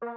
The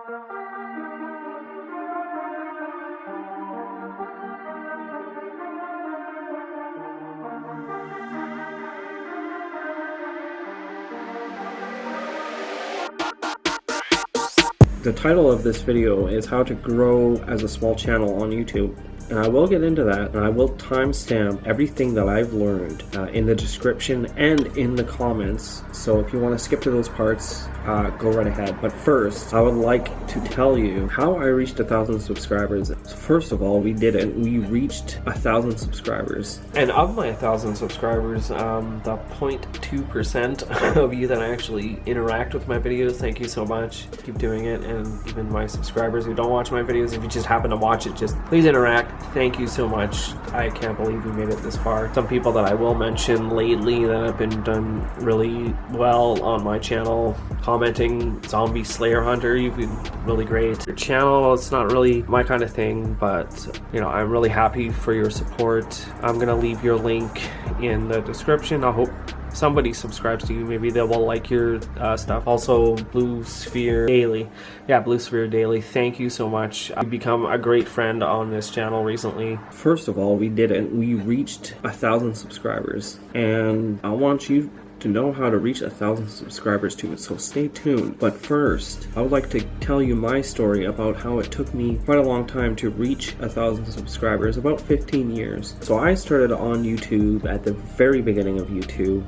title of this video is how to grow as a small channel on YouTube. And I will get into that, and I will timestamp everything that I've learned in the description and in the comments. So if you want to skip to those parts, go right ahead. But first, I would like to tell you how I reached 1,000 subscribers. So first of all, we did it. We reached 1,000 subscribers. And of my 1,000 subscribers, the 0.2% of you that actually interact with my videos, thank you so much. Keep doing it. And even my subscribers who don't watch my videos, if you just happen to watch it, just please interact. Thank you so much. I can't believe we made it this far. Some people that I will mention lately that have been done really well on my channel, commenting, Zombie Slayer Hunter, you've been really great. Your channel, it's not really my kind of thing, but you know, I'm really happy for your support. I'm gonna leave your link in the description. I hope somebody subscribes to you. Maybe they will like your stuff. Also, Blue Sphere Daily. Yeah, Blue Sphere Daily. Thank you so much. You've become a great friend on this channel recently. First of all, we did it. We reached 1,000 subscribers. And I want you to know how to reach 1,000 subscribers too, so stay tuned. But first, I would like to tell you my story about how it took me quite a long time to reach 1,000 subscribers, about 15 years. So I started on YouTube at the very beginning of YouTube.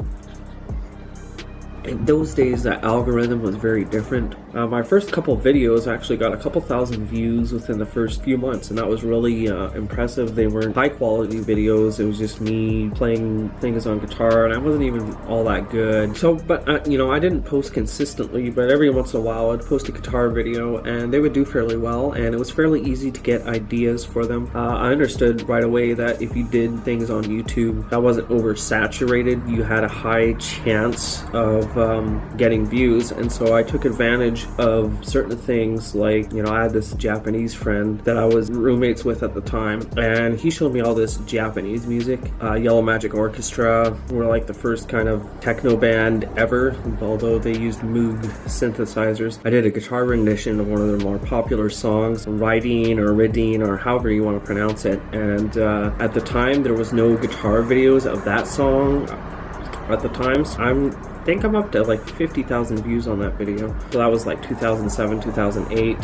In those days, the algorithm was very different. My first couple videos actually got a couple thousand views within the first few months, and that was really impressive. They weren't high quality videos. It was just me playing things on guitar, and I wasn't even all that good. So, but you know, I didn't post consistently, but every once in a while I'd post a guitar video, and they would do fairly well, and it was fairly easy to get ideas for them. I understood right away that if you did things on YouTube that wasn't oversaturated, you had a high chance of getting views, and so I took advantage of certain things. Like, you know, I had this Japanese friend that I was roommates with at the time, and he showed me all this Japanese music. Yellow Magic Orchestra were like the first kind of techno band ever, although they used Moog synthesizers. I did a guitar rendition of one of their more popular songs, Riding or Riding or however you want to pronounce it, and at the time there was no guitar videos of that song at the time, so I think I'm up to like 50,000 views on that video. So that was like 2007, 2008.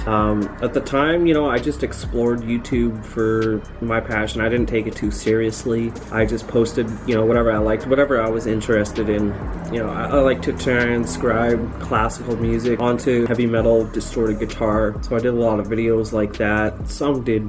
At the time, you know, I just explored YouTube for my passion. I didn't take it too seriously. I just posted, you know, whatever I liked, whatever I was interested in. You know, I like to transcribe classical music onto heavy metal distorted guitar. So I did a lot of videos like that. Some did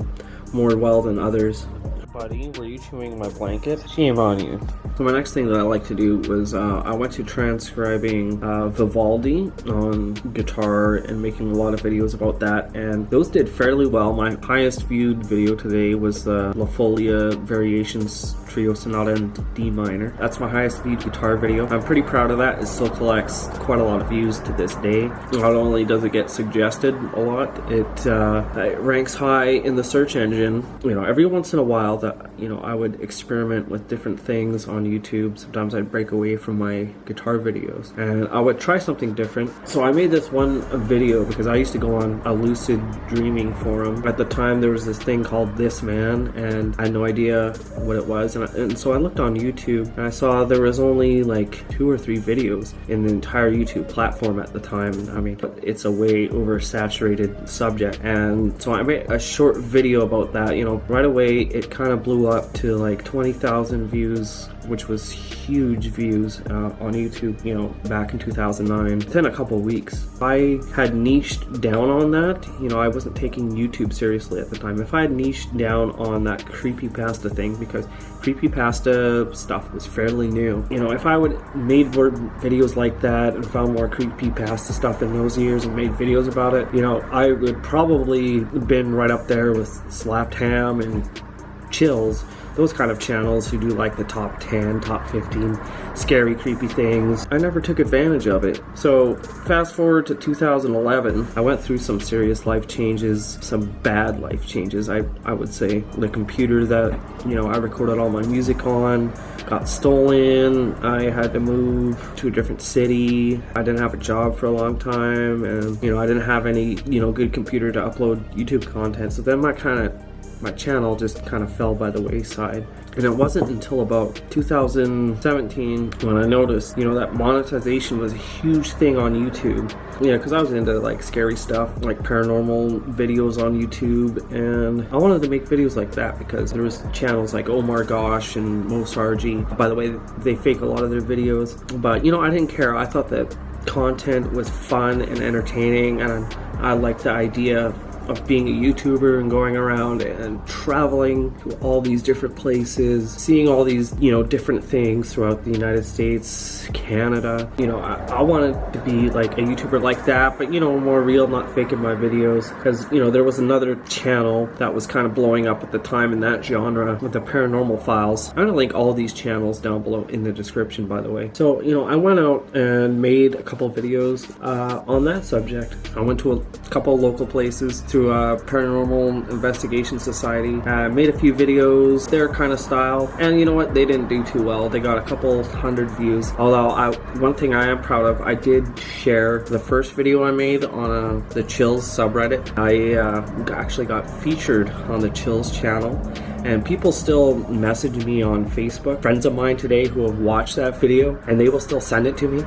more well than others. Buddy, were you chewing my blanket? Shame on you. So my next thing that I like to do was I went to transcribing Vivaldi on guitar and making a lot of videos about that, and those did fairly well. My highest viewed video today was the La Folia Variations Trio Sonata in D minor. That's my highest viewed guitar video. I'm pretty proud of that. It still collects quite a lot of views to this day. Not only does it get suggested a lot, it ranks high in the search engine. You know, every once in a while that, you know, I would experiment with different things on YouTube. Sometimes I'd break away from my guitar videos and I would try something different. So I made this one video because I used to go on a lucid dreaming forum. At the time there was this thing called This Man, and I had no idea what it was, and so I looked on YouTube and I saw there was only like 2 or 3 videos in the entire YouTube platform at the time. I mean, it's a way oversaturated subject, and so I made a short video about that. You know, right away it kind of blew up to like 20,000 views, which was huge views on YouTube, you know, back in 2009. Within a couple weeks, I had niched down on that. You know, I wasn't taking YouTube seriously at the time. If I had niched down on that creepypasta thing, because creepypasta stuff was fairly new. You know, if I would made videos like that and found more creepypasta stuff in those years and made videos about it, you know, I would probably been right up there with Slapped Ham and Chills those kind of channels who do like the top 10, top 15 scary, creepy things. I never took advantage of it. So fast forward to 2011, I went through some serious life changes, some bad life changes, I would say. The computer that, you know, I recorded all my music on got stolen. I had to move to a different city. I didn't have a job for a long time, and, you know, I didn't have any, you know, good computer to upload YouTube content. So then my channel just kind of fell by the wayside. And it wasn't until about 2017 when I noticed, you know, that monetization was a huge thing on YouTube. Yeah, because I was into like scary stuff, like paranormal videos on YouTube, and I wanted to make videos like that because there was channels like Oh My Gosh and MoSargy. By the way, they fake a lot of their videos, but, you know, I didn't care. I thought that content was fun and entertaining, and I liked the idea of being a YouTuber and going around and traveling to all these different places, seeing all these, you know, different things throughout the United States, Canada. You know, I wanted to be like a YouTuber like that, but, you know, more real, not faking my videos. Because, you know, there was another channel that was kind of blowing up at the time in that genre with the Paranormal Files. I'm gonna link all these channels down below in the description, by the way. So, you know, I went out and made a couple videos on that subject. I went to a couple local places, to a Paranormal Investigation Society. Made a few videos, their kind of style, and you know what, they didn't do too well. They got a couple hundred views. Although one thing I am proud of, I did share the first video I made on the Chills subreddit. I actually got featured on the Chills channel, and people still message me on Facebook. Friends of mine today who have watched that video, and they will still send it to me.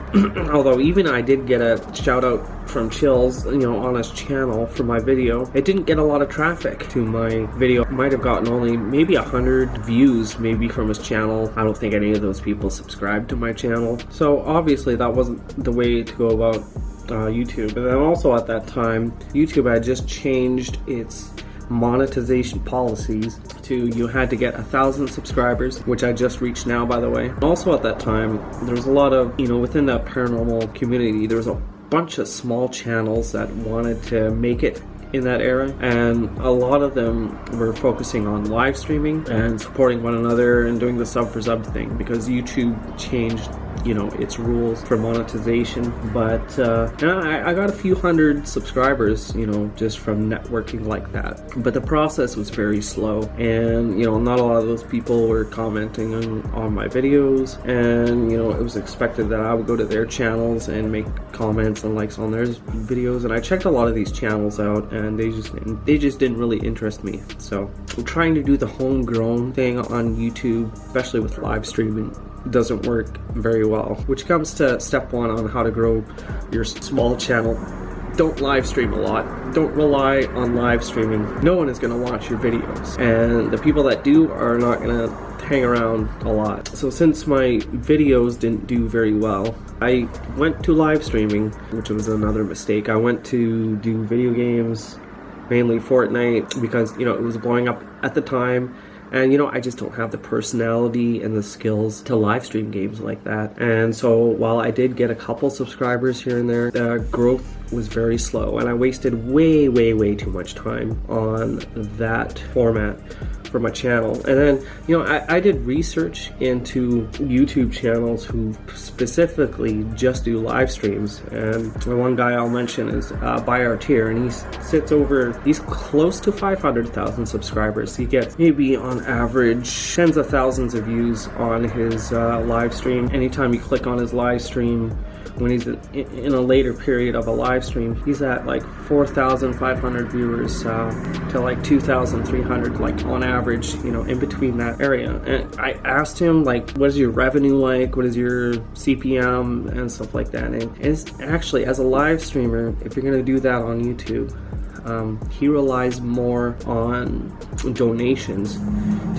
Although even I did get a shout out from Chills, you know, on his channel for my video. It didn't get a lot of traffic to my video. Might have gotten only maybe 100 views maybe from his channel. I don't think any of those people subscribed to my channel. So obviously that wasn't the way to go about YouTube. And then also at that time, YouTube had just changed its monetization policies to, you had to get 1,000 subscribers, which I just reached now, by the way. Also at that time, there was a lot of, you know, within that paranormal community, there was a bunch of small channels that wanted to make it in that era, and a lot of them were focusing on live streaming and supporting one another and doing the sub for sub thing, because YouTube changed, you know, its rules for monetization. But I got a few hundred subscribers, you know, just from networking like that. But the process was very slow, and, you know, not a lot of those people were commenting on my videos, and, you know, it was expected that I would go to their channels and make comments and likes on their videos. And I checked a lot of these channels out, and they just didn't really interest me. So I'm trying to do the homegrown thing on YouTube, especially with live streaming, doesn't work very well. Which comes to step one on how to grow your small channel. Don't live stream a lot. Don't rely on live streaming. No one is going to watch your videos, and the people that do are not going to hang around a lot. So since my videos didn't do very well, I went to live streaming, which was another mistake. I went to do video games, mainly Fortnite, because, you know, it was blowing up at the time. And, you know, I just don't have the personality and the skills to live stream games like that. And so while I did get a couple subscribers here and there, the growth was very slow, and I wasted way too much time on that format for my channel. And then, you know, I did research into YouTube channels who specifically just do live streams, and the one guy I'll mention is Tier, and he's close to 500,000 subscribers. He gets maybe on average tens of thousands of views on his live stream. Anytime you click on his live stream, when he's in a later period of a live stream, he's at like 4,500 viewers to like 2,300, like on average, you know, in between that area. And I asked him, like, what is your revenue like? What is your CPM and stuff like that? And it's actually, as a live streamer, if you're gonna do that on YouTube, he relies more on donations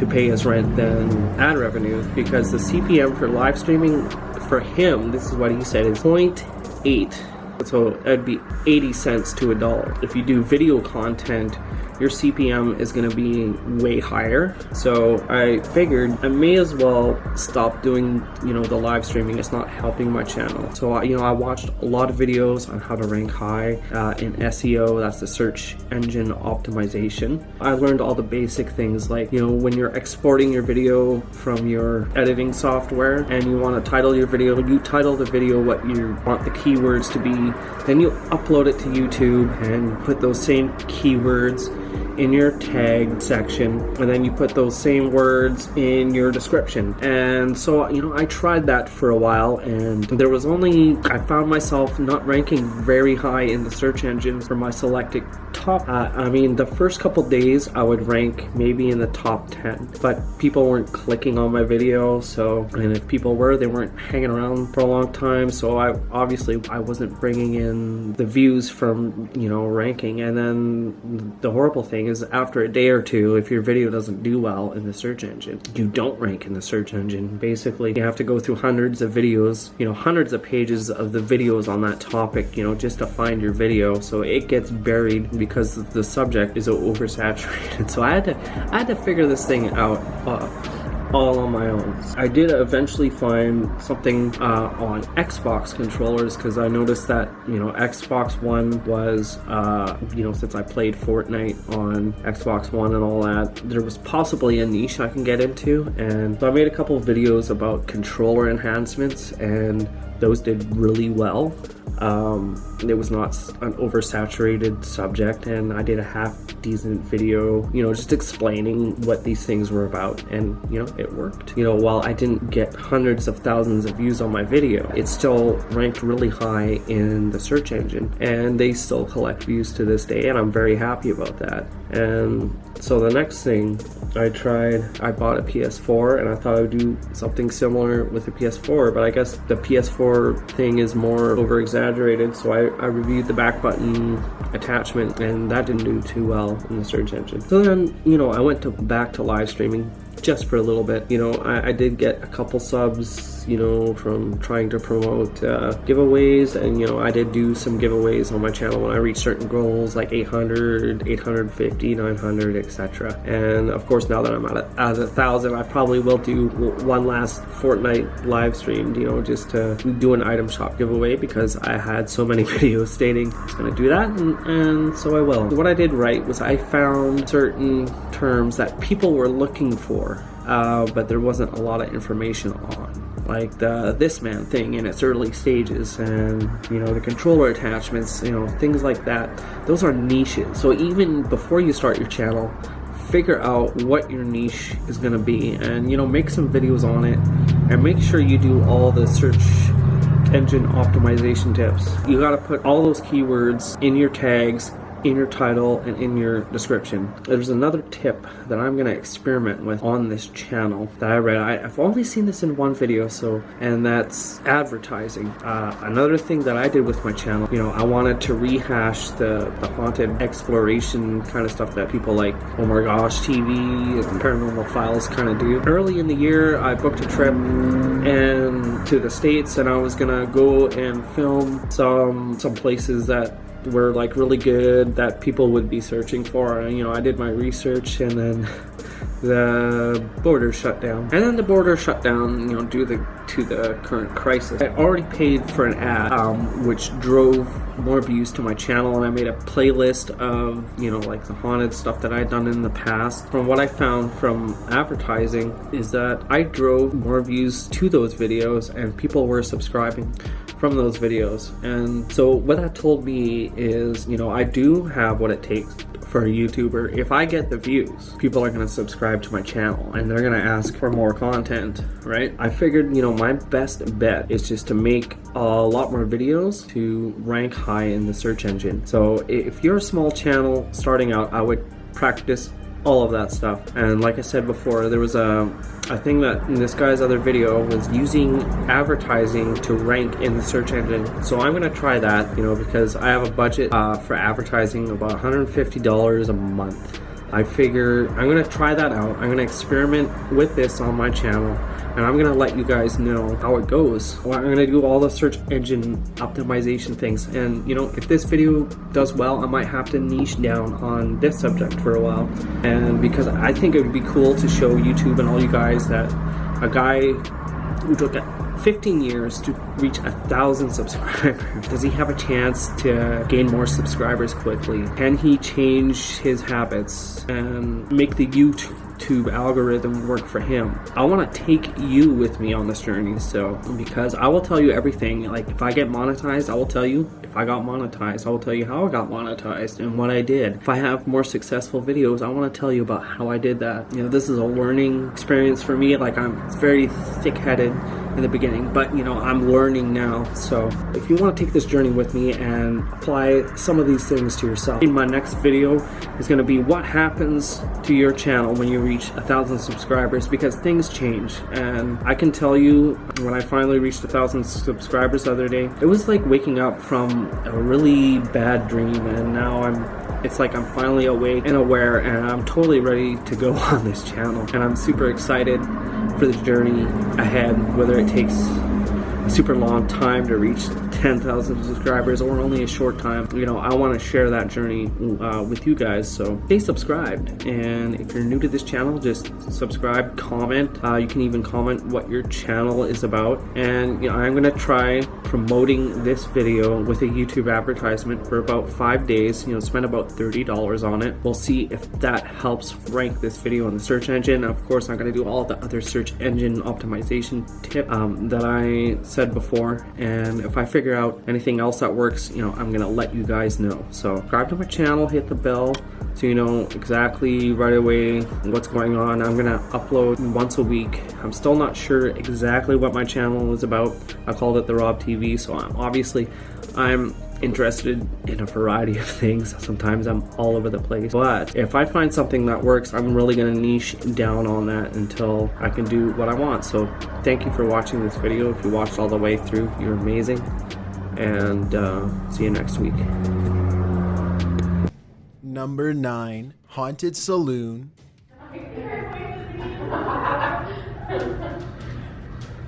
to pay his rent than ad revenue, because the CPM for live streaming for him, this is what he said, is 0.8 So that'd be 80 cents to $1. If you do video content, your CPM is going to be way higher. So I figured I may as well stop doing, the live streaming. It's not helping my channel. So, I watched a lot of videos on how to rank high in SEO. That's the search engine optimization. I learned all the basic things like, when you're exporting your video from your editing software and you want to title your video, you title the video what you want the keywords to be. Then you upload it to YouTube and put those same keywords in your tag section, and then you put those same words in your description. And so, I tried that for a while, and I found myself not ranking very high in the search engine for my selected top. The first couple days I would rank maybe in the top 10, but people weren't clicking on my video. And if people were, they weren't hanging around for a long time. So I wasn't bringing in the views from, ranking. And then the horrible thing is, after a day or two, if your video doesn't do well in the search engine, you don't rank in the search engine. Basically, you have to go through hundreds of videos, hundreds of pages of the videos on that topic, just to find your video. So it gets buried because the subject is oversaturated. So I had to figure this thing out all on my own. I did eventually find something on Xbox controllers, because I noticed that Xbox One was since I played Fortnite on Xbox One and all that, there was possibly a niche I can get into. And so I made a couple of videos about controller enhancements, and those did really well. It was not an oversaturated subject, and I did a half decent video, just explaining what these things were about, and it worked. While I didn't get hundreds of thousands of views on my video, it still ranked really high in the search engine, and they still collect views to this day, and I'm very happy about that. And so the next thing I bought a PS4, and I thought I would do something similar with the PS4, but I guess the PS4 thing is more over exaggerated. So I reviewed the back button attachment, and that didn't do too well in the search engine. So then, I went back to live streaming just for a little bit. I did get a couple subs, from trying to promote giveaways, and I did do some giveaways on my channel when I reached certain goals, like 800, 850, 900, etc. And of course, now that I'm at 1,000, I probably will do one last Fortnite live stream, just to do an item shop giveaway, because I had so many videos stating I was going to do that, and so I will. What I did right was I found certain terms that people were looking for, but there wasn't a lot of information on, like the this man thing in its early stages, and the controller attachments, things like that. Those are niches. So even before you start your channel, figure out what your niche is going to be, and make some videos on it, and make sure you do all the search engine optimization tips. You got to put all those keywords in your tags, in your title, and in your description. There's another tip that I'm going to experiment with on this channel that I read. I've only seen this in one video, and that's advertising. Another thing that I did with my channel, I wanted to rehash the haunted exploration kind of stuff that people like Oh My Gosh TV and Paranormal Files kind of do. Early in the year, I booked a trip to the States, and I was gonna go and film some places that were like really good that people would be searching for. And I did my research, and then the border shut down. And then the border shut down, due to the current crisis. I already paid for an ad, which drove more views to my channel, and I made a playlist of, like the haunted stuff that I'd done in the past. From what I found from advertising is that I drove more views to those videos, and people were subscribing from those videos. And so what that told me is, I do have what it takes for a YouTuber. If I get the views, people are going to subscribe to my channel, and they're going to ask for more content, right? I figured, my best bet is just to make a lot more videos to rank high in the search engine. So if you're a small channel starting out, I would practice all of that stuff. And like I said before, there was a thing that in this guy's other video was using advertising to rank in the search engine. So I'm gonna try that, because I have a budget for advertising about $150 a month. I figure I'm gonna try that out. I'm gonna experiment with this on my channel, and I'm gonna let you guys know how it goes. Well, I'm gonna do all the search engine optimization things, and you know, if this video does well, I might have to niche down on this subject for a while. And because I think it would be cool to show YouTube and all you guys that a guy who took 15 years to reach 1,000 subscribers, does he have a chance to gain more subscribers quickly? Can he change his habits and make the YouTube algorithm work for him? I want to take you with me on this journey, so because I will tell you everything. Like, if I get monetized, I will tell you. If I got monetized, I will tell you how I got monetized and what I did. If I have more successful videos, I want to tell you about how I did that. You know, this is a learning experience for me. Like, I'm very thick-headed in the beginning, but you know, I'm learning now. So if you want to take this journey with me and apply some of these things to yourself, in my next video is going to be what happens to your channel when you reach 1,000 subscribers, because things change. And I can tell you, when I finally reached 1,000 subscribers the other day, it was like waking up from a really bad dream, and now it's like I'm finally awake and aware, and I'm totally ready to go on this channel. And I'm super excited for the journey ahead, whether it takes a super long time to reach 10,000 subscribers or only a short time. You know, I want to share that journey with you guys, so stay subscribed. And if you're new to this channel, just subscribe, comment. You can even comment what your channel is about. And you know, I'm gonna try promoting this video with a YouTube advertisement for about 5 days. You know, spend about $30 on it. We'll see if that helps rank this video in the search engine. Of course, I'm gonna do all the other search engine optimization tip that I said before, and if I figure out anything else that works, you know, I'm gonna let you guys know. So subscribe to my channel, hit the bell so you know exactly right away what's going on. I'm gonna upload once a week. I'm still not sure exactly what my channel is about. I called it the Rob TV, so I'm interested in a variety of things. Sometimes I'm all over the place, but if I find something that works, I'm really gonna niche down on that until I can do what I want. So thank you for watching this video. If you watched all the way through, you're amazing, and see you next week. Number 9, Haunted Saloon.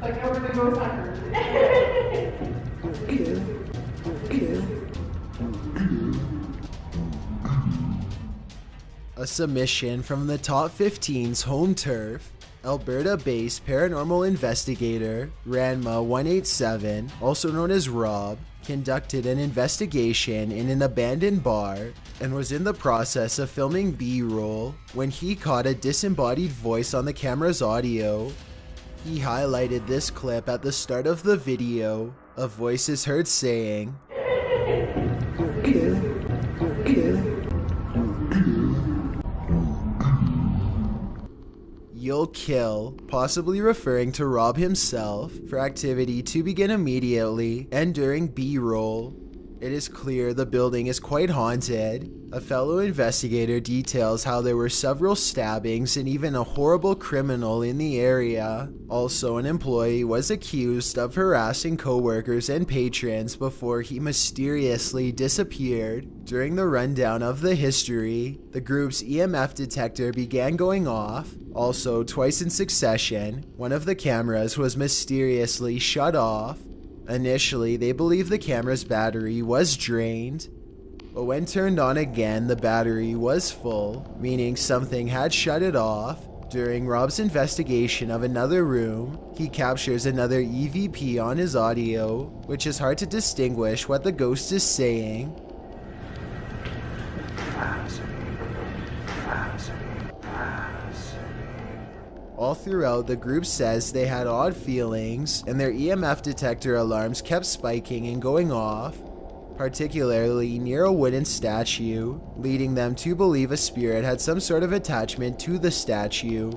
Like over the ghost hunter. A submission from the Top 15's home turf. Alberta-based paranormal investigator Ranma 187, also known as Rob, conducted an investigation in an abandoned bar and was in the process of filming B-roll when he caught a disembodied voice on the camera's audio. He highlighted this clip at the start of the video. A voice is heard saying, "You'll kill," possibly referring to Rob himself, for activity to begin immediately and during B-roll. It is clear the building is quite haunted. A fellow investigator details how there were several stabbings and even a horrible criminal in the area. Also, an employee was accused of harassing co-workers and patrons before he mysteriously disappeared. During the rundown of the history, the group's EMF detector began going off. Also, twice in succession, one of the cameras was mysteriously shut off. Initially, they believed the camera's battery was drained, but when turned on again, the battery was full, meaning something had shut it off. During Rob's investigation of another room, he captures another EVP on his audio, which is hard to distinguish what the ghost is saying. All throughout, the group says they had odd feelings, and their EMF detector alarms kept spiking and going off, particularly near a wooden statue, leading them to believe a spirit had some sort of attachment to the statue.